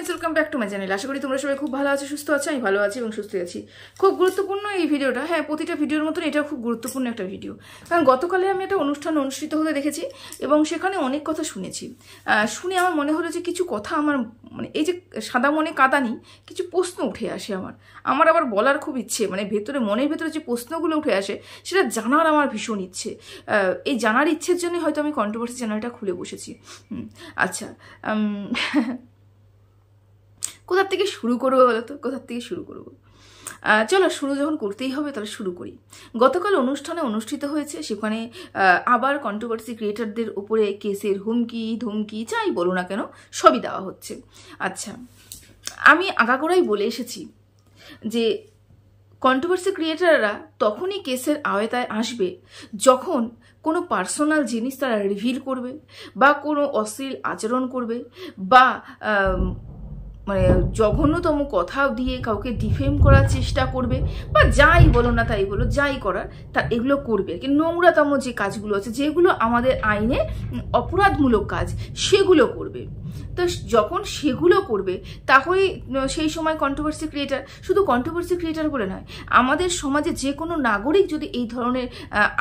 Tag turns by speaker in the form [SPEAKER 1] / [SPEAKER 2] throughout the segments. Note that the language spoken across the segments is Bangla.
[SPEAKER 1] Friends, welcome back to my channel. আশা করি তোমরা সবাই খুব ভালো আছো, সুস্থ আছো। আমি ভালো আছি এবং সুস্থ আছি। খুব গুরুত্বপূর্ণ এই ভিডিওটা। হ্যাঁ, প্রতিটা ভিডিওর মতন এটাও খুব গুরুত্বপূর্ণ একটা ভিডিও, কারণ গতকালে আমি একটা অনুষ্ঠান অনুষ্ঠিত হতে দেখেছি এবং সেখানে অনেক কথা শুনেছি। শুনে আমার মনে হলো যে কিছু কথা আমার মানে এই যে সাদা মনে কাদা নেই, কিছু প্রশ্ন উঠে আসে আমার আবার বলার খুব ইচ্ছে, মানে ভেতরে মনের ভেতরে যে প্রশ্নগুলো উঠে আসে সেটা জানার আমার ভীষণ ইচ্ছে। এই জানার ইচ্ছের জন্য হয়তো আমি কন্ট্রোভার্সি চ্যানেলটা খুলে বসেছি। আচ্ছা, কোথার থেকে শুরু করবো বলো তো? কোথার থেকে শুরু করবো? চলো, শুরু যখন করতেই হবে তাহলে শুরু করি। গতকাল অনুষ্ঠানে অনুষ্ঠিত হয়েছে, সেখানে আবার কন্ট্রোভার্সি ক্রিয়েটারদের উপরে কেসের হুমকি ধমকি যাই বলো না কেন সবই দেওয়া হচ্ছে। আচ্ছা, আমি আগাগোড়াই বলে এসেছি যে কন্ট্রোভার্সি ক্রিয়েটাররা তখনই কেসের আওতায় আসবে যখন কোনো পার্সোনাল জিনিস তারা রিভিল করবে, বা কোনো অশ্লীল আচরণ করবে, বা মানে জঘন্যতম কথা দিয়ে কাউকে ডিফেম করার চেষ্টা করবে, বা যাই বলো না তাই বলো, যাই করার তা এগুলো করবে। কিন্তু নোংরাতম যে কাজগুলো আছে, যেগুলো আমাদের আইনে অপরাধমূলক কাজ, সেগুলো করবে। তো যখন সেগুলো করবে তাহলে সেই সময় কন্ট্রোভার্সি ক্রিয়েটার, শুধু কন্ট্রোভার্সি ক্রিয়েটার বলে নয়, আমাদের সমাজে যে কোনো নাগরিক যদি এই ধরনের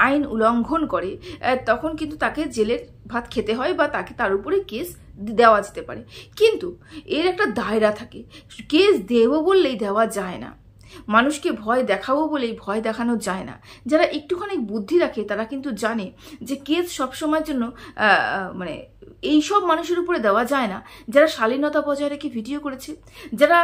[SPEAKER 1] আইন উল্লঙ্ঘন করে তখন কিন্তু তাকে জেলের ভাত খেতে হয়, বা তার উপরে কেস দেওয়া যেতে পারে। কিন্তু এর একটা দায়রা থাকে। কেস দেবো বললেই দেওয়া যায় না, মানুষকে ভয় দেখাবো বলেই ভয় দেখানো যায় না। যারা একটুখানি বুদ্ধি রাখে তারা কিন্তু জানে যে কেস সবসময়ের জন্য মানে এইসব মানুষের উপরে দেওয়া যায় না যারা শালীনতা বজায় রেখে ভিডিও করেছে, যারা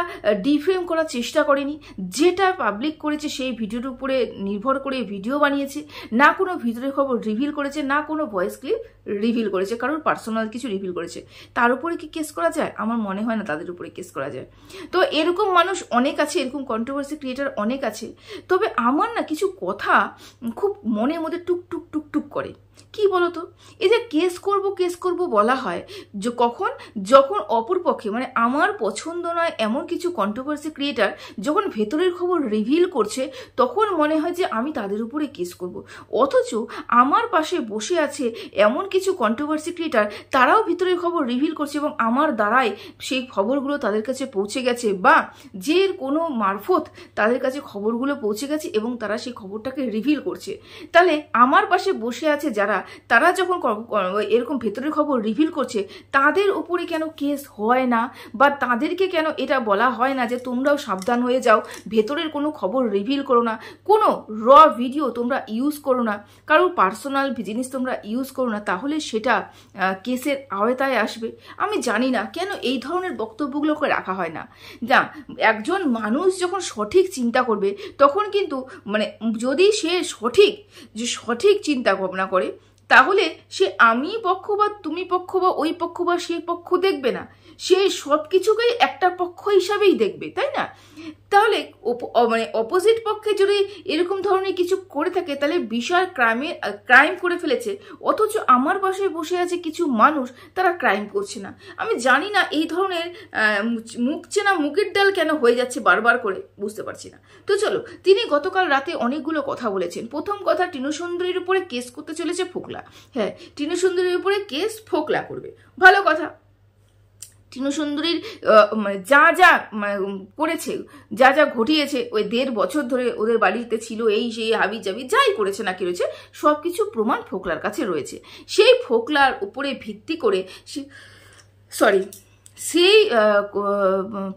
[SPEAKER 1] ডিফেম করার চেষ্টা করেনি, যেটা পাবলিক করেছে সেই ভিডিওর উপরে নির্ভর করে ভিডিও বানিয়েছে, না কোনো ভিতরের খবর রিভিল করেছে, না কোনো ভয়েস ক্লিপ রিভিল করেছে, কারণ পার্সোনাল কিছু রিভিল করেছে, তার উপরে কি কেস করা যায়? আমার মনে হয় না তাদের উপরে কেস করা যায়। তো এরকম মানুষ অনেক আছে, এরকম কন্ট্রোভার্সি ক্রিয়েটার অনেক আছে। তবে আমার না কিছু কথা খুব মনের মধ্যে টুক টুক টুক টুক করে। কি বলতো, এই যে কেস করব বলা হয় যে যখন অপরপক্ষে মানে আমার পছন্দ নয় এমন কিছু কন্ট্রোভার্সি ক্রিয়েটার যখন ভেতরের খবর রিভিল করছে, তখন মনে হয় যে আমি তাদের উপরে কেস করব। অথচ আমার পাশে বসে আছে এমন কিছু কন্ট্রোভার্সি ক্রিয়েটার, তারাও ভেতরের খবর রিভিল করছে এবং আমার দ্বারাই সেই খবরগুলো তাদের কাছে পৌঁছে গেছে, বা যে কোনো মারফত তাদের কাছে খবরগুলো পৌঁছে গেছে এবং তারা সেই খবরটাকে রিভিল করছে। তাহলে আমার পাশে বসে আছে তারা যখন এরকম ভেতরের খবর রিভিল করছে, তাদের উপরে কেন কেস হয় না, বা তাদেরকে কেন এটা বলা হয় না যে তোমরাও সাবধান হয়ে যাও, ভেতরের কোনো খবর রিভিল করো না, কোনো র ভিডিও তোমরা ইউজ করো না, কারোর পার্সোনাল জিনিস তোমরা ইউজ করো না, তাহলে সেটা কেসের আওতায় আসবে। আমি জানি না কেন এই ধরনের বক্তব্যগুলোকে রাখা হয় না। যা একজন মানুষ যখন সঠিক চিন্তা করবে তখন কিন্তু মানে যদি সে সঠিক চিন্তা ভাবনা করে, তাহলে সে আমি পক্ষ বা তুমি পক্ষ বা ওই পক্ষ বা সে পক্ষ দেখবে না, সে সব কিছুকেই একটা পক্ষ হিসাবেই দেখবে, তাই না? তাহলে মানে অপোজিট পক্ষে যদি এরকম ধরনের কিছু করে থাকে, তাহলে বিশাল ক্রাইম করে ফেলেছে, অথচ আমার পাশে বসে আছে কিছু মানুষ, তারা ক্রাইম করছে না। আমি জানি না এই ধরনের মুখ চেনা মুখের ডাল কেন হয়ে যাচ্ছে বারবার করে, বুঝতে পারছি না। তো চলো, তিনি গতকাল রাতে অনেকগুলো কথা বলেছেন। প্রথম কথা, টিনু সুন্দরীর উপরে কেস করতে চলেছে ফোকলা। হ্যাঁ, টিনু সুন্দরীর উপরে কেস ফোকলা করবে, ভালো কথা। টিনু সুন্দরীর মানে যা করেছে, যা ঘটিয়েছে, ওই 1.5 বছর ধরে ওদের বাড়িতে ছিল, এই সেই হাবি জাবি যাই করেছে না কি রয়েছে, সব কিছু প্রমাণ ফোকলার কাছে রয়েছে। সেই ফোকলার উপরে ভিত্তি করে সেই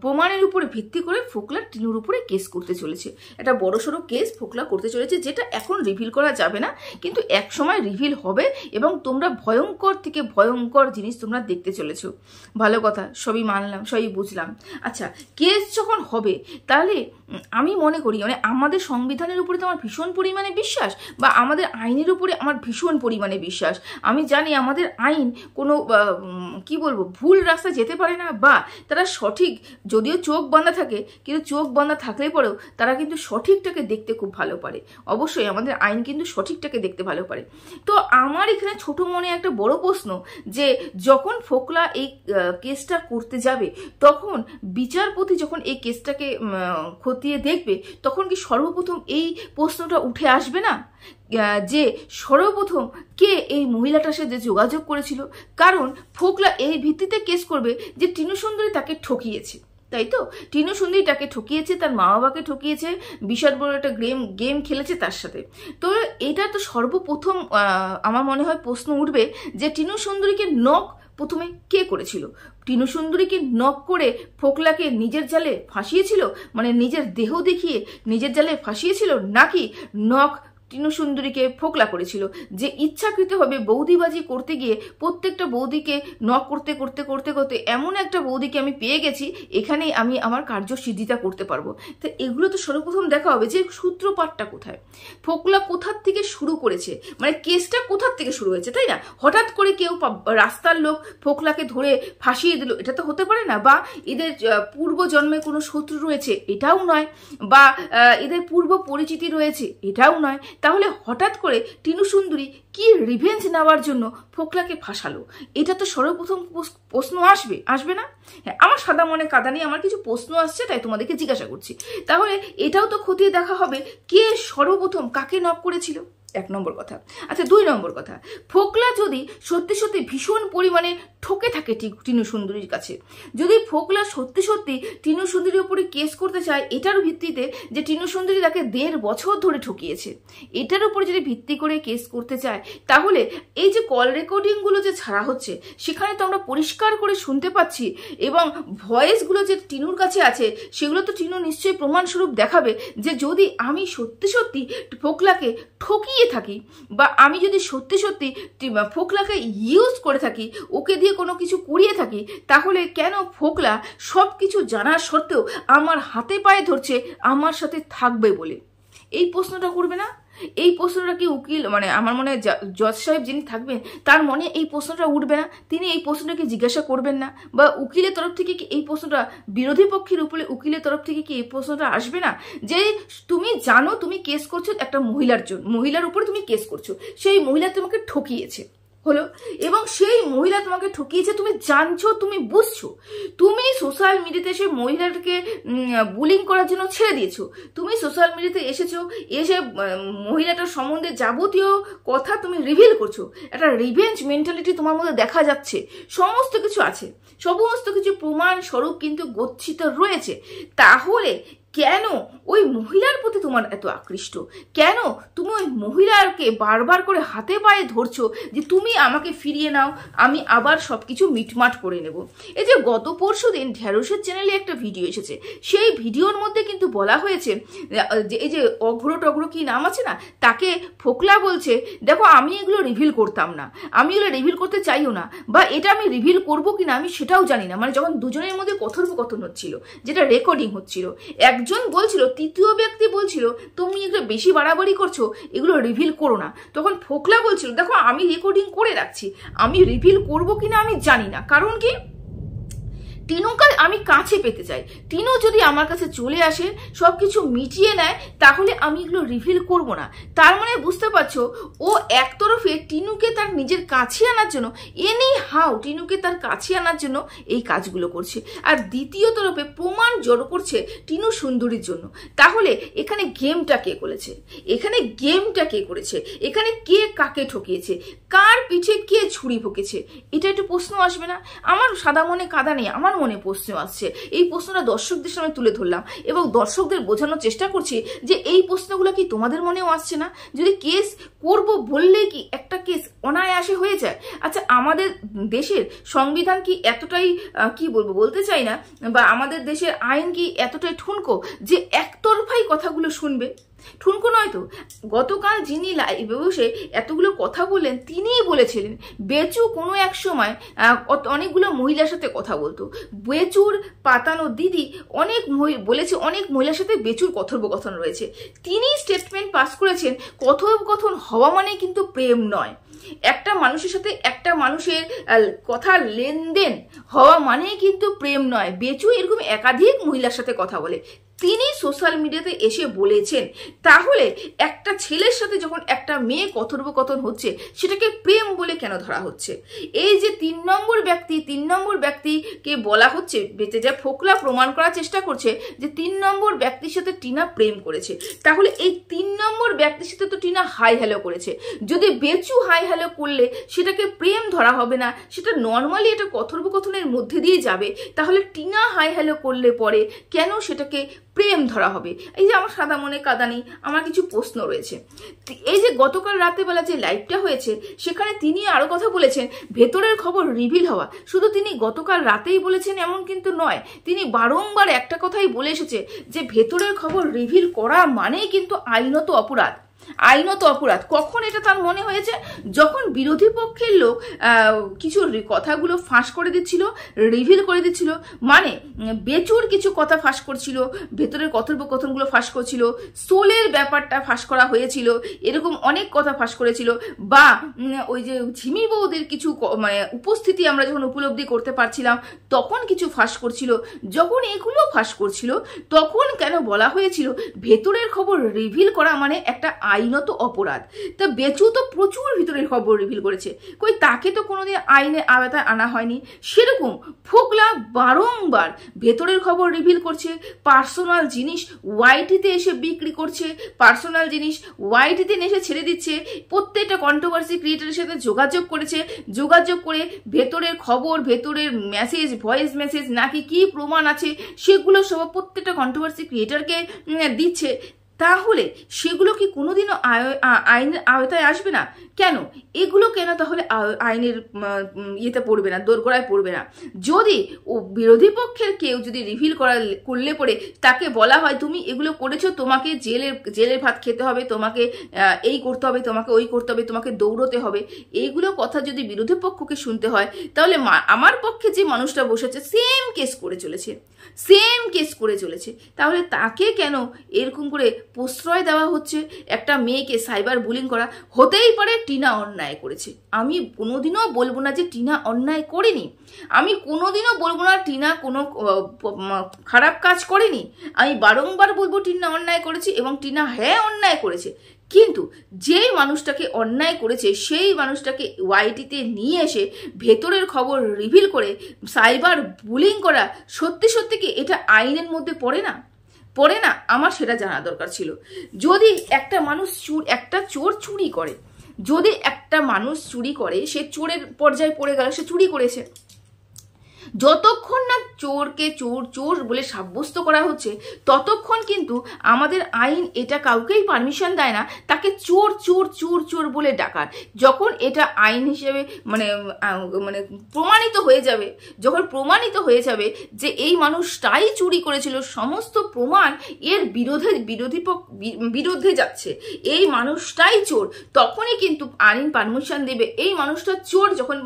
[SPEAKER 1] প্রমাণের উপরে ভিত্তি করে ফোকলা টিনুর উপরে কেস করতে চলেছে। একটা বড়সড় কেস ফোকলা করতে চলেছে, যেটা এখন রিভিল করা যাবে না, কিন্তু এক সময় রিভিল হবে এবং তোমরা ভয়ঙ্কর থেকে ভয়ঙ্কর জিনিস তোমরা দেখতে চলেছ। ভালো কথা, সবই মানলাম, সবই বুঝলাম। আচ্ছা, কেস যখন হবে তাহলে আমি মনে করি, মানে আমাদের সংবিধানের উপরে তো আমার ভীষণ পরিমাণে বিশ্বাস, বা আমাদের আইনের উপরে আমার ভীষণ পরিমাণে বিশ্বাস। আমি জানি আমাদের আইন কোনো কি বলবো ভুল রাস্তা যেতে পারে না, বা তারা সঠিক, যদিও চোখ বাঁধা থাকে, কিন্তু চোখ বাঁধা থাকলে পরেও তারা কিন্তু সঠিকটাকে দেখতে খুব ভালো পারে। অবশ্যই আমাদের আইন কিন্তু সঠিকটাকে দেখতে ভালো পারে। তো আমার এখানে ছোট মনে একটা বড় প্রশ্ন, যে যখন ফোকলা এই কেসটা করতে যাবে, তখন বিচারপতি যখন এই কেসটাকে খতিয়ে দেখবে, তখন কি সর্বপ্রথম এই প্রশ্নটা উঠে আসবে না যে সর্বপ্রথম কে এই মহিলাটার সাথে যোগাযোগ করেছিল, কারণ ফোকলা এই ভিত্তিতে কেস করবে যে টিনু সুন্দরী তাকে ঠকিয়েছে, তাই তো? টিনু সুন্দরী তাকে ঠকিয়েছে, তার মা বাবাকে ঠকিয়েছে, বিশাল বড় একটা গেম খেলেছে তার সাথে। তো এটা তো সর্বপ্রথম আমার মনে হয় প্রশ্ন উঠবে যে টিনু সুন্দরীকে নক প্রথমে কে করেছিল? টিনু সুন্দরীকে নক করে ফোকলাকে নিজের জালে ফাঁসিয়েছিল, মানে নিজের দেহ দেখিয়ে নিজের জালে ফাঁসিয়েছিল, নাকি নক টিনু সুন্দরীকে ফোকলা করেছিল? যে ইচ্ছাকৃতভাবে বৌদিবাজি করতে গিয়ে প্রত্যেকটা বৌদিকে নক করতে করতে করতে করতে এমন একটা বৌদিকে আমি পেয়ে গেছি, এখানেই আমি আমার কার্যসিদ্ধিতা করতে পারবো। তো এগুলো তো সর্বপ্রথম দেখা হবে যে সূত্রপাতটা কোথায়, ফোকলা কোথার থেকে শুরু করেছে, মানে কেসটা কোথার থেকে শুরু হয়েছে, তাই না? হঠাৎ করে কেউ রাস্তার লোক ফোকলাকে ধরে ফাঁসিয়ে দিল, এটা তো হতে পারে না। বা এদের পূর্ব জন্মে কোনো শত্রু রয়েছে, এটাও নয়। বা এদের পূর্ব পরিচিতি রয়েছে, এটাও নয়। তাহলে হঠাৎ করে টিনু সুন্দরী কি রিভেঞ্জ নেওয়ার জন্য ফোকলাকে ফাঁসালো? এটা তো সর্বপ্রথম প্রশ্ন আসবে না? হ্যাঁ, আমার সাদা মনে কাদা নেই, আমার কিছু প্রশ্ন আসছে, তাই তোমাদেরকে জিজ্ঞাসা করছি। তাহলে এটাও তো খতিয়ে দেখা হবে কে সর্বপ্রথম কাকে নক করেছিল, 1 নম্বর কথা। আচ্ছা, 2 নম্বর কথা, ফোকলা যদি সত্যি সত্যি ভীষণ পরিমাণে ঠকে থাকে টিনু সুন্দরীর কাছে, যদি ফোকলা সত্যি সত্যি টিনু সুন্দরীর উপরে কেস করতে চায় এটার ভিত্তিতে যে টিনু সুন্দরী তাকে 1.5 বছর ধরে ঠকিয়েছে, এটার উপরে যদি ভিত্তি করে কেস করতে চায়, তাহলে এই যে কল রেকর্ডিংগুলো যে ছাড়া হচ্ছে সেখানে তো আমরা পরিষ্কার করে শুনতে পাচ্ছি, এবং ভয়েসগুলো যে টিনুর কাছে আছে সেগুলো তো টিনু নিশ্চয়ই প্রমাণস্বরূপ দেখাবে যে যদি আমি সত্যি সত্যি ফোকলাকে ঠকিয়ে থাকি, বা আমি যদি সত্যি সত্যি ফোকলাকে ইউজ করে থাকি, ওকে দিয়ে কোনো কিছু করিয়ে থাকি, তাহলে কেন ফোকলা সব কিছু জানা সত্ত্বেও আমার হাতে পায়ে ধরছে আমার সাথে থাকবে বলে? এই প্রশ্নটা করবে না? এই প্রশ্নটা কি উকিল, মানে আমার মনে হয় জজ সাহেব যিনি থাকবেন তার মনে এই প্রশ্নটা উঠবে না? তিনি এই প্রশ্নটাকে জিজ্ঞাসা করবেন না? বা উকিলের তরফ থেকে কি এই প্রশ্নটা, বিরোধী পক্ষের উপরে উকিলের তরফ থেকে কি এই প্রশ্নটা আসবে না যে তুমি জানো তুমি কেস করছো একটা মহিলার উপরে তুমি কেস করছো, সেই মহিলা তোমাকে ঠকিয়েছে হলো, এবং সেই মহিলা তোমাকে ঠকিয়েছে, তুমি জানছো, তুমি বুঝছো, তুমি সোশ্যাল মিডিয়াতে এসে মহিলাটাকে বুলিং করার জন্য ছেড়ে দিয়েছো, তুমি সোশ্যাল মিডিয়াতে এসে মহিলাটার সম্বন্ধে যাবতীয় কথা তুমি রিভিল করছো, একটা রিভেঞ্জ মেন্টালিটি তোমার মধ্যে দেখা যাচ্ছে, সমস্ত কিছু আছে, সমস্ত কিছু প্রমাণ স্বরূপ কিন্তু গচ্ছিত রয়েছে। তাহলে কেন ওই মহিলার প্রতি তোমার এত আকৃষ্ট? কেন তুমি ওই মহিলাকে বারবার করে হাতে পায়ে ধরছো যে তুমি আমাকে ফিরিয়ে নাও, আমি আবার সবকিছু মিটমাট করে নেব? এই যে গত পরশুদিন ঢ্যাঁড়সের চ্যানেলে একটা ভিডিও এসেছে, সেই ভিডিওর মধ্যে কিন্তু বলা হয়েছে যে এই যে অগ্র কি নাম আছে না, তাকে ফোকলা বলছে দেখো আমি এগুলো রিভিল করতাম না, আমি এগুলো রিভিল করতে চাইও না, বা এটা আমি রিভিল করবো কিনা আমি সেটাও জানি না। মানে যখন দুজনের মধ্যে কথোপকথন হচ্ছিল, যেটা রেকর্ডিং হচ্ছিল, একজন বলছিল, তৃতীয় ব্যক্তি বলছিল তুমি এগুলো বেশি বাড়াবাড়ি করছো, এগুলো রিভিল করো না। তখন ফোকলা বলছিল দেখো আমি রেকর্ডিং করে রাখছি, আমি রিভিল করবো কিনা আমি জানি না, কারণ কি টিনুকে আমি কাছে পেতে চাই, টিনু যদি আমার কাছে চলে আসে সবকিছু মিটিয়ে নেয় তাহলে আমি এগুলো রিভিল করব না। তার মানে বুঝতে পারছো, ও একতরফে টিনুকে তার নিজের কাছে আনার জন্য, এনি হাউ টিনুকে তার কাছে আনার জন্য এই কাজগুলো করছে, আর দ্বিতীয় তরফে প্রমাণ জড়ো করছে টিনু সুন্দরীর জন্য। তাহলে এখানে গেমটা কে করেছে, এখানে কে কাকে ঠকিয়েছে, কার পিঠে কে ছুরি ভুকেছে, এটা একটু প্রশ্ন আসবে না? আমার সাদা মনে কাদা নেই, আমার মনে প্রশ্ন আসছে। এই প্রশ্নটা দর্শকদের সামনে তুলে ধরলাম এবং দর্শকদের বোঝানোর চেষ্টা করছি যে এই প্রশ্নগুলো কি তোমাদের মনেও আসছে না? যদি কেস করব বললেই কি একটা কেস অনায়াসে হয়ে যায়? আচ্ছা, আমাদের দেশের সংবিধান কি এতটাই কি বলবো, বলতে চাই না, বা আমাদের দেশের আইন কি এতটাই ঠুনকো যে একতরফাই কথাগুলো শুনবে? ঠুনকো নয় তো। গতকাল যিনি লাইভে বসে এতগুলো কথা বললেন তিনিই বলেছিলেন বেচু কোনো এক সময় অনেকগুলো মহিলার সাথে কথা বলতো, বেচুর পাতানো দিদি বলেছে অনেক মহিলার সাথে বেচুর কথোপকথন রয়েছে। তিনি স্টেটমেন্ট পাস করেছেন কথোপকথন হওয়া মানে কিন্তু প্রেম নয়, একটা মানুষের সাথে একটা মানুষের কথা লেনদেন হওয়া মানেই কিন্তু প্রেম নয়। বেচু এরকম একাধিক মহিলার সাথে কথা বলে, তিনি সোশ্যাল মিডিয়াতে এসে বলেছেন। তাহলে একটা ছেলের সাথে যখন একটা মেয়ে কথোপকথন হচ্ছে সেটাকে প্রেম বলে কেন ধরা হচ্ছে? এই যে 3 নম্বর ব্যক্তিকে বলা হচ্ছে, বেঁচে যায় ফোকলা প্রমাণ করার চেষ্টা করছে যে 3 নম্বর ব্যক্তির সাথে টিনা প্রেম করেছে। তাহলে এই 3 নম্বর ব্যক্তির সাথে তো টিনা হাই হ্যালো করেছে। যদি বেচু হাই হ্যালো করলে সেটাকে প্রেম ধরা হবে না, সেটা নর্মালি এটা কথোপকথনের মধ্যে দিয়ে যাবে। তাহলে টিনা হাই হ্যালো করলে পরে কেন সেটাকে প্রেম ধরা হবে? এই যে আমার সাদা মনে কাদা নেই, আমার কিছু প্রশ্ন রয়েছে। এই যে গতকাল রাতেবেলা যে লাইভটা হয়েছে সেখানে তিনি আরো কথা বলেছেন, ভেতরের খবর রিভিল হওয়া। শুধু তিনি গতকাল রাতেই বলেছেন এমন কিন্তু নয়, তিনি বারংবার একটা কথাই বলে এসেছে যে ভেতরের খবর রিভিল করা মানেই কিন্তু আইনত অপরাধ। কখন এটা তার মনে হয়েছে? যখন বিরোধী পক্ষের লোক কিছু কথাগুলো ফাঁস করে দিচ্ছিল, রিভিল করে দিচ্ছিল, মানে বেচুর কিছু কথা ফাঁস করছিল, ভেতরের কথোপকথনগুলো ফাঁস করছিল, সোলের ব্যাপারটা ফাঁস করা হয়েছিল, এরকম অনেক কথা ফাঁস করেছিল, বা ওই যে ঝিমি বৌদির কিছু মানে উপস্থিতি আমরা যখন উপলব্ধি করতে পারছিলাম তখন কিছু ফাঁস করছিল। যখন এগুলো ফাঁস করছিল তখন কেন বলা হয়েছিল ভেতরের খবর রিভিল করা মানে একটা আইনত অপরাধ? তা বেচু তো প্রচুর ভিতরের খবর রিভিল করেছে, কই তাকে তো কোনোদিন আইনের আওতায় আনা হয়নি। সেরকম ফোকলা বারংবার ভেতরের খবর রিভিল করছে, পার্সোনাল জিনিস ওয়াইটিতে এসে বিক্রি করছে, পার্সোনাল জিনিস ওয়াইটিতে এসে ছেড়ে দিচ্ছে, প্রত্যেকটা কন্ট্রোভার্সি ক্রিয়েটারের সাথে যোগাযোগ করেছে, যোগাযোগ করে ভেতরের খবর, ভেতরের মেসেজ, ভয়েস মেসেজ নাকি কি প্রমাণ আছে সেগুলো সব প্রত্যেকটা কন্ট্রোভার্সি ক্রিয়েটারকে দিচ্ছে। তাহলে সেগুলো কি কোনোদিনও আইনের আওতায় আসবে না? কেন এগুলো কেন তাহলে আইনের ইয়েতে পড়বে না, দোরগোড়ায় পড়বে না? যদি ও বিরোধী পক্ষের কেউ যদি রিভিল করলে পরে তাকে বলা হয় তুমি এগুলো করেছো, তোমাকে জেলের ভাত খেতে হবে, তোমাকে এই করতে হবে, তোমাকে ওই করতে হবে, তোমাকে দৌড়তে হবে, এইগুলো কথা যদি বিরোধী পক্ষকে শুনতে হয় তাহলে আমার পক্ষে যে মানুষটা বসেছে সেম কেস করে চলেছে, তাহলে তাকে কেন এরকম করে প্রশ্রয় দেওয়া হচ্ছে? একটা মেয়েকে সাইবার বুলিং করা, হতেই পারে টিনা অন্যায় করেছে, আমি কোনোদিনও বলবো না যে টিনা অন্যায় করেনি, আমি কোনোদিনও বলবো না টিনা কোনো খারাপ কাজ করেনি, আমি বারংবার বলবো টিনা অন্যায় করেছে এবং টিনা হ্যাঁ অন্যায় করেছে। কিন্তু যেই মানুষটাকে অন্যায় করেছে সেই মানুষটাকে ওয়াইটিতে নিয়ে এসে ভেতরের খবর রিভিল করে সাইবার বুলিং করা, সত্যি কি এটা আইনের মধ্যে পড়ে না? আমার সেটা জানা দরকার ছিল। যদি একটা মানুষ চোর চুরি করে, যদি একটা মানুষ চুরি করে, সে চোরের পর্যায়ে পড়ে গেল, সে চুরি করেছে, যতক্ষণ না চোরকে চোর বলে সাব্যস্ত করা হচ্ছে ততক্ষণ কিন্তু আমাদের আইন এটা কাউকেই পারমিশন দেয় না তাকে চোর বলে ডাকার। যখন এটা আইন হিসেবে মানে প্রমাণিত হয়ে যাবে যে এই মানুষটাই চুরি করেছিল, সমস্ত প্রমাণ এর বিরুদ্ধে যাচ্ছে, এই মানুষটাই চোর, তখনই কিন্তু আইন পারমিশন দেবে। এই মানুষটা চোর যখন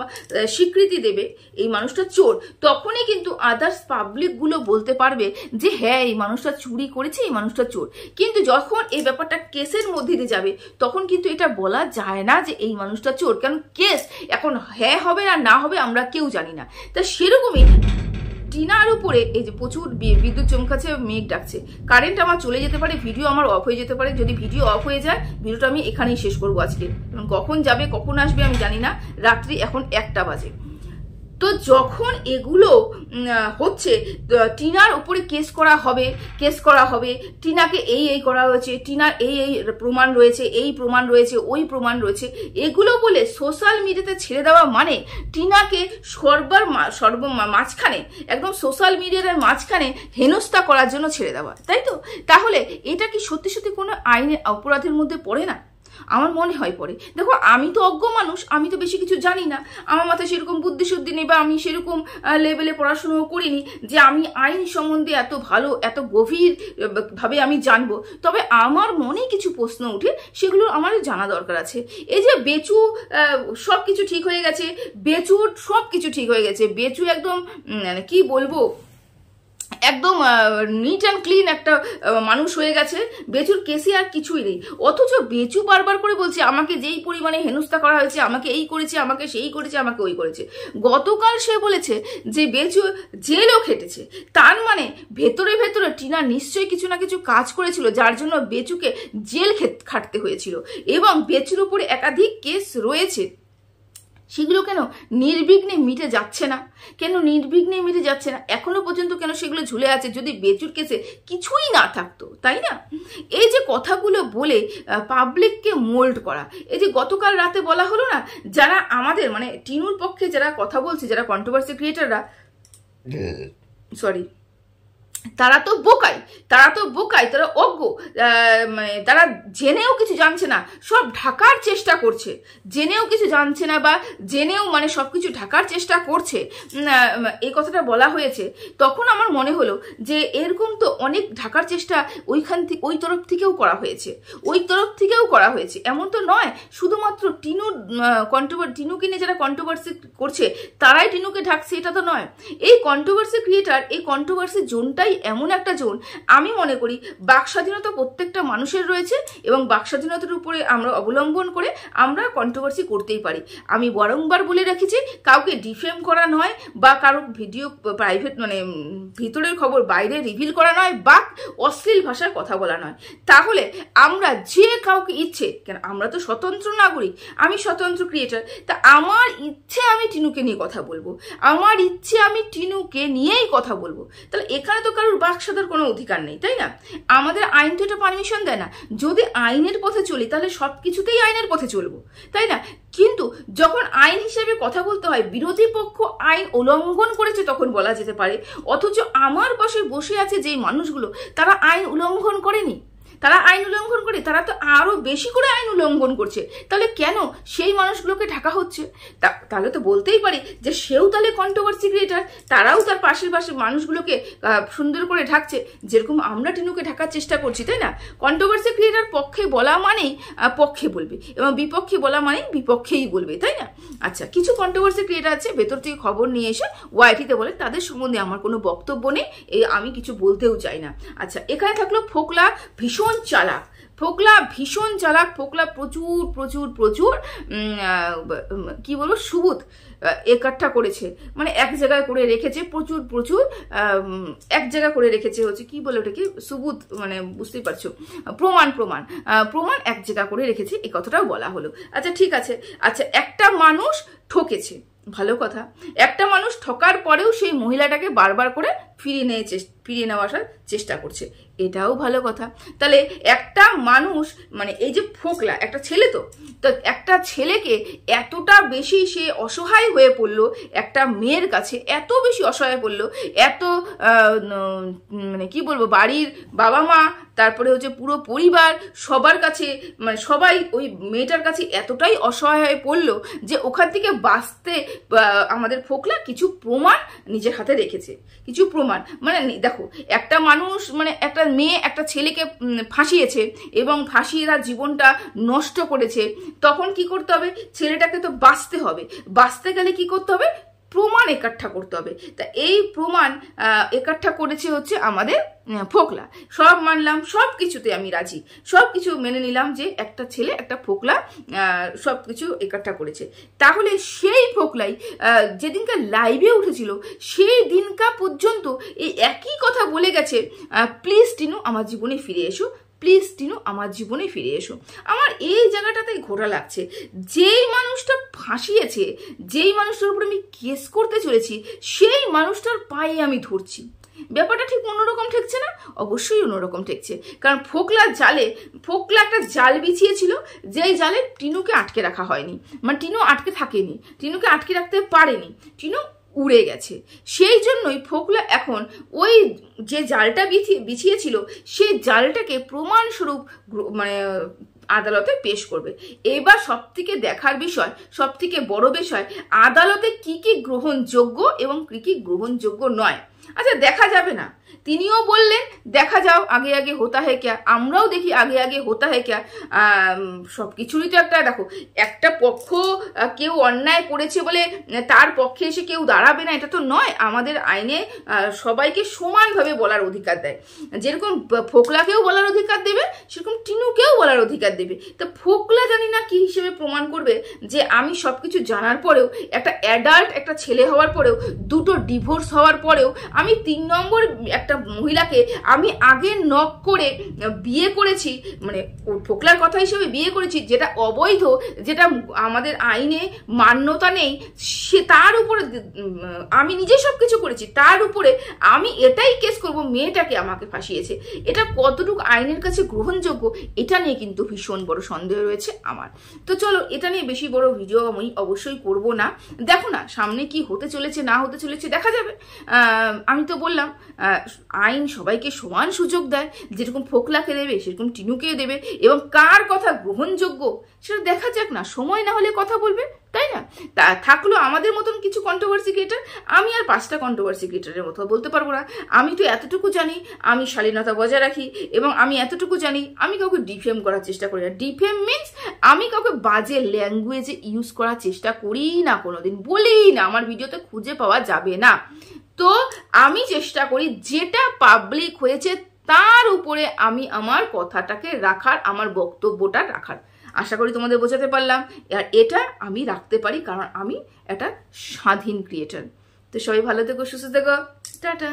[SPEAKER 1] স্বীকৃতি দেবে এই মানুষটা চোর, তখনই কিন্তু আদার্স পাবলিক গুলো বলতে পারবে যে হ্যাঁ এই মানুষটা চুরি করেছে, এই মানুষটা চোর। কিন্তু যখন এই ব্যাপারটা কেসের মধ্যে দিয়ে যাবে তখন কিন্তু এটা বলা যায় না যে এই মানুষটা চোর, কারণ কেস এখন হ্যাঁ হবে আর না হবে আমরা কেউ জানি না। তা সেরকমই টিনার উপরে এই যে প্রচুর বিদ্যুৎ চমকাচ্ছে, মেঘ ডাকছে, কারেন্ট আমার চলে যেতে পারে, ভিডিও আমার অফ হয়ে যেতে পারে। যদি ভিডিও অফ হয়ে যায় ভিডিওটা আমি এখানেই শেষ করবো আজকে, কখন যাবে কখন আসবে আমি জানি না, রাত্রি এখন 1টা বাজে। তো যখন এগুলো হচ্ছে টিনার উপরে কেস করা হবে, টিনাকে এই করা হয়েছে, টিনার এই প্রমাণ রয়েছে, এই প্রমাণ রয়েছে, ওই প্রমাণ রয়েছে, এগুলো বলে সোশ্যাল মিডিয়াতে ছেড়ে দেওয়া মানে টিনাকে মাঝখানে, একদম সোশ্যাল মিডিয়ার মাঝখানে হেনস্থা করার জন্য ছেড়ে দেওয়া, তাই তো? তাহলে এটা কি সত্যি কোনো আইনের অপরাধের মধ্যে পড়ে না? আমার মনে হয় পড়ে। দেখো আমি তো অজ্ঞ মানুষ, আমি তো বেশি কিছু জানি না, আমার মাথায় সেরকম বুদ্ধিশুদ্ধি নেই, বা আমি সেরকম লেভেলে পড়াশুনো করিনি যে আমি আইন সম্বন্ধে এত ভালো এত গভীর ভাবে আমি জানবো। তবে আমার মনে কিছু প্রশ্ন উঠে, সেগুলো আমার জানা দরকার আছে। এই যে বেচু সবকিছু ঠিক হয়ে গেছে, বেচু একদম কি বলবো, একদম নিট অ্যান্ড ক্লিন একটা মানুষ হয়ে গেছে, বেচুর কেসে আর কিছুই নেই। অথচ বেচু বারবার করে বলছে আমাকে যেই পরিমাণে হেনস্থা করা হয়েছে, আমাকে এই করেছে, আমাকে সেই করেছে, আমাকে ওই করেছে। গতকাল সে বলেছে যে বেচু জেলও খেটেছে, তার মানে ভেতরে ভেতরে টিনা নিশ্চয়ই কিছু না কিছু কাজ করেছিল যার জন্য বেচুকে জেল খাটতে হয়েছিল, এবং বেচুর উপরে একাধিক কেস রয়েছে। সেগুলো কেন নির্বিঘ্নে মিটে যাচ্ছে না? কেন নির্বিঘ্নে মিটে যাচ্ছে না এখনো পর্যন্ত? কেন সেগুলো ঝুলে আছে? যদি বেচুর কেসে কিছুই না থাকতো, তাই না? এই যে কথাগুলো বলে পাবলিককে মোল্ড করা, এই যে গতকাল রাতে বলা হলো না, যারা আমাদের মানে টিনুর পক্ষে যারা কথা বলছে, যারা কন্ট্রোভার্সি ক্রিয়েটাররা, সরি, তারা তো বোকাই, তারা অজ্ঞ, তারা জেনেও কিছু জানছে না, সব ঢাকার চেষ্টা করছে, জেনেও কিছু জানছে না বা জেনেও মানে সবকিছু ঢাকার চেষ্টা করছে, এই কথাটা বলা হয়েছে। তখন আমার মনে হলো যে এরকম তো অনেক ঢাকার চেষ্টা ওই তরফ থেকেও করা হয়েছে, এমন তো নয় শুধুমাত্র টিনুকে নিয়ে যারা কন্ট্রোভার্সি করছে তারাই টিনুকে ঢাকছে, এটা তো নয়। এই কন্ট্রোভার্সি ক্রিয়েটার, এই কন্ট্রোভার্সি জোনটাই এমন একটা জোন, আমি মনে করি বাক স্বাধীনতা প্রত্যেকটা মানুষের রয়েছে, এবং বাক স্বাধীনতার উপরে আমরা অবলম্বন করে আমরা কন্ট্রোভার্সি করতেই পারি। আমি বারংবার বলে রেখেছি, কাউকে ডিফেম করা নয়, বা কারো ভিডিও প্রাইভেট মানে ভিতরের খবর বাইরে রিভিল করা নয়, বা অশ্লীল ভাষায় কথা বলা নয়। তাহলে আমরা যে কাউকে ইচ্ছে, কেন আমরা তো স্বতন্ত্র নাগরিক, আমি স্বতন্ত্র ক্রিয়েটার, তা আমার ইচ্ছে আমি টিনুকে নিয়ে কথা বলবো, আমার ইচ্ছে আমি টিনুকে নিয়েই কথা বলবো। তাহলে এখানে তো কারোর বাক স্বাধীনতার কোনো অধিকার নেই, তাই না? আমাদের আইন তো এটা পারমিশন দেয় না। যদি আইনের পথে চলি তাহলে সবকিছুতেই আইনের পথে চলবো, তাই না? কিন্তু যখন আইন হিসেবে কথা বলতে হয়, বিরোধী পক্ষ আইন উল্লঙ্ঘন করেছে তখন বলা যেতে পারে, অথচ আমার পাশে বসে আছে যেই মানুষগুলো তারা আইন উল্লঙ্ঘন করেনি, তারা তো আরো বেশি করে আইন উল্লঙ্ঘন করছে। তাহলে কেন সেই মানুষগুলোকে ঢাকা হচ্ছে? তাহলে তো বলতেই পারি যে সেও তাহলে কন্ট্রোভার্সি ক্রিয়েটার, তারাও তার পাশের মানুষগুলোকে সুন্দর করে ঢাকছে, যেরকম আমরা টিনুকে ঢাকার চেষ্টা করছি, তাই না? কন্ট্রোভার্সি ক্রিয়েটার পক্ষে বলা মানেই পক্ষে বলবে, এবং বিপক্ষে বলা মানেই বিপক্ষেই বলবে, তাই না? আচ্ছা, কিছু কন্ট্রোভার্সি ক্রিয়েটার আছে ভেতর থেকে খবর নিয়ে এসে ওয়াইটিতে বলে, তাদের সম্বন্ধে আমার কোনো বক্তব্য নেই, আমি কিছু বলতেও চাই না। আচ্ছা, এখানে থাকলো ফোকলা ভীষণ চালাক, ফোকলা প্রচুর প্রচুর প্রচুর কি বলবো সুবুত একট্ঠা করেছে, মানে এক জায়গায় করে রেখেছে, প্রচুর প্রচুর এক জায়গায় করে রেখেছে, হচ্ছে কি বলে ওটাকে, সুবুত, মানে বুঝতেই পারছো, প্রমাণ এক জায়গা করে রেখেছে, এই কথাটাও বলা হলো। আচ্ছা ঠিক আছে, আচ্ছা একটা মানুষ ঠকেছে, ভালো কথা, একটা মানুষ ঠকার পরেও সেই মহিলাটাকে বারবার করে ফিরিয়ে নেওয়ার চেষ্টা করছে, এটাও ভালো কথা। তাহলে একটা মানুষ মানে এই যে ফোকলা একটা ছেলে, তো একটা ছেলেকে এতটা বেশি সে অসহায় হয়ে পড়লো, একটা মেয়ের কাছে এত বেশি অসহায় পড়লো, এত মানে কি বলবো, বাড়ির বাবা মা, তারপরে হচ্ছে পুরো পরিবার, সবার কাছে মানে সবাই ওই মেয়েটার কাছে এতটাই অসহায় হয়ে পড়লো যে ওখান থেকে বাঁচতে আমাদের ফোকলা কিছু প্রমাণ নিজের হাতে রেখেছে, কিছু প্রমাণ, মানে দেখো একটা মানুষ মানে একটা মেয়ে একটা ছেলেকে ফাঁসিয়েছে এবং ফাঁসিয়ে তার জীবনটা নষ্ট করেছে, তখন কি করতে হবে? ছেলেটাকে তো বাঁচতে হবে, বাঁচতে গেলে কি করতে হবে? প্রমাণ একট্ঠা করতে হবে। তা এই প্রমাণ একট্ঠা করেছে হচ্ছে আমাদের ফোকলা। সব মানলাম, সব কিছুতে আমি রাজি, সব কিছু মেনে নিলাম যে একটা ছেলে একটা ফোকলা সব কিছু একট্ঠা করেছে। তাহলে সেই ফোকলাই যেদিনকার লাইভে উঠেছিল সেই দিনকা পর্যন্ত এই একই কথা বলে গেছে, প্লিজ টিনু আমার জীবনে ফিরে এসো, প্লিজ টিনু আমার জীবনে ফিরে এসো। আমার এই জায়গাটাতেই ঘোরা লাগছে, যেই মানুষটা ফাঁসিয়েছে, যেই মানুষটার উপর আমি কেস করতে চলেছি, সেই মানুষটার পায়ে আমি ধরছি। ব্যাপারটা ঠিক অন্যরকম ঠেকছে না? অবশ্যই অন্যরকম ঠেকছে, কারণ ফোকলা একটা জাল বিছিয়েছিল, যেই জালে টিনুকে আটকে রাখা হয়নি, মানে টিনু আটকে থাকেনি, টিনুকে আটকে রাখতে পারেনি, টিনু উড়ে গেছে। সেই জন্যই ফোকলা এখন ওই যে জালটা বিছিয়েছিল সেই জালটাকে প্রমাণস্বরূপ মানে আদালতে পেশ করবে। এবার সব থেকে দেখার বিষয়, সব থেকে বড় বিষয়, আদালতে কি কি গ্রহণযোগ্য এবং কি কি গ্রহণযোগ্য নয়। আচ্ছা দেখা যাবে না, তিনিও বললেন দেখা যাও আগে আগে হোতা হ্যায় ক্যা, আমরাও দেখি আগে আগে হোতা হ্যায় ক্যা। সব কিছুরই তো একটা দেখো, একটা পক্ষ কেউ অন্যায় করেছে বলে তার পক্ষে এসে কেউ দাঁড়াবে না, এটা তো নয়। আমাদের আইনে সবাইকে সমানভাবে বলার অধিকার দেয়, যেরকম ফোকলাকেও বলার অধিকার দেবে সেরকম টিনুকেও বলার অধিকার দেবে। তা ফোকলা জানি না কি হিসেবে প্রমাণ করবে যে আমি সবকিছু জানার পরেও, একটা অ্যাডাল্ট একটা ছেলে হওয়ার পরেও, দুটো ডিভোর্স হওয়ার পরেও আমি 3 নম্বর একটা মহিলাকে আমি আগে নক করে বিয়ে করেছি, মানে ফোকলার কথা হিসেবে বিয়ে করেছি, যেটা অবৈধ, যেটা আমাদের আইনে মান্যতা নেই, সে তার উপরে আমি নিজে সব কিছু করেছি, তার উপরে আমি এটাই কেস করব মেয়েটাকে আমাকে ফাঁসিয়েছে, এটা কতটুকু আইনের কাছে গ্রহণযোগ্য, এটা নিয়ে কিন্তু ভীষণ বড় সন্দেহ রয়েছে আমার। তো চলো, এটা নিয়ে বেশি বড় ভিডিও আমি অবশ্যই করব না। দেখো না সামনে কি হতে চলেছে না হতে চলেছে দেখা যাবে। আমি তো বললাম আইন সবাইকে সমান সুযোগ দেয়, যেরকম ফোকলাকে দেবে সেরকম টিনুকেও দেবে, এবং কার কথা গ্রহণযোগ্য সেটা দেখা যাক না, সময় না হলে কথা বলবে, তাই না? তা থাকলো আমাদের মতন কিছু কন্ট্রোভার্সি ক্রিয়েটার, আমি আর 5টা কন্ট্রোভার্সি ক্রিয়েটারের মতো বলতে পারবো না। আমি তো এতটুকু জানি আমি শালীনতা বজায় রাখি, এবং আমি এতটুকু জানি আমি কাউকে ডিফেম করার চেষ্টা করি না। ডিফেম মিনস আমি কাউকে বাজে ল্যাঙ্গুয়েজে ইউজ করার চেষ্টা করি না, কোনোদিন বলি না, আমার ভিডিওতে খুঁজে পাওয়া যাবে না। তো আমি চেষ্টা করি যেটা পাবলিক হয়েছে তার উপরে আমি আমার কথাটাকে রাখার, আমার বক্তব্যটা রাখার। আশা করি তোমাদের বোঝাতে পারলাম, আর এটা আমি রাখতে পারি কারণ আমি একটা স্বাধীন ক্রিয়েটার। তো সবাই ভালো থেকো, সুস্থ থেকো, টাটা।